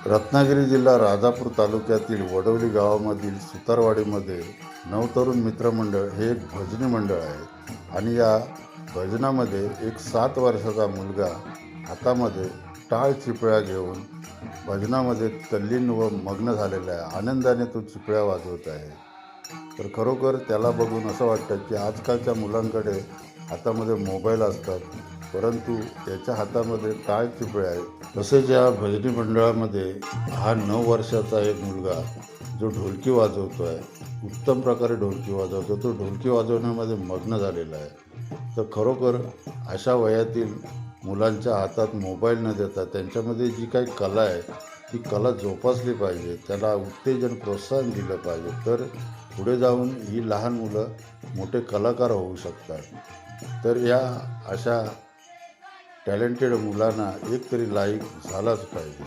रत्नागिरी जिल्हा राजापूर तालुक्यातील वडवली गावामधील सुतारवाडीमध्ये नवतरुण मित्रमंडळ हे एक भजनी मंडळ आहे आणि या भजनामध्ये एक 7 वर्षाचा मुलगा हातामध्ये टाळ चिपळ्या घेऊन भजनामध्ये तल्लीन व मग्न झालेला आहे. आनंदाने तो चिपळ्या वाजवत आहे. तर खरोखर त्याला बघून असं वाटतं की आजकालच्या मुलांकडे हातामध्ये मोबाईल असतात, परंतु त्याच्या हातामध्ये टाळ चिपळ्या आहेत. तसेच या भजनी मंडळामध्ये हा 9 वर्षाचा एक मुलगा जो ढोलकी वाजवतो आहे, उत्तम प्रकारे ढोलकी वाजवतो, तो ढोलकी वाजवण्यामध्ये मग्न झालेला आहे. तर खरोखर अशा वयातील मुलांच्या हातात मोबाईल न देता त्यांच्यामध्ये जी काही कला आहे ती कला जोपासली पाहिजे, त्याला उत्तेजन प्रोत्साहन दिलं पाहिजे. तर पुढे जाऊन ही लहान मुलं मोठे कलाकार होऊ शकतात. तर या अशा टॅलेंटेड मुलांना एक तरी लाईक झालाच पाहिजे.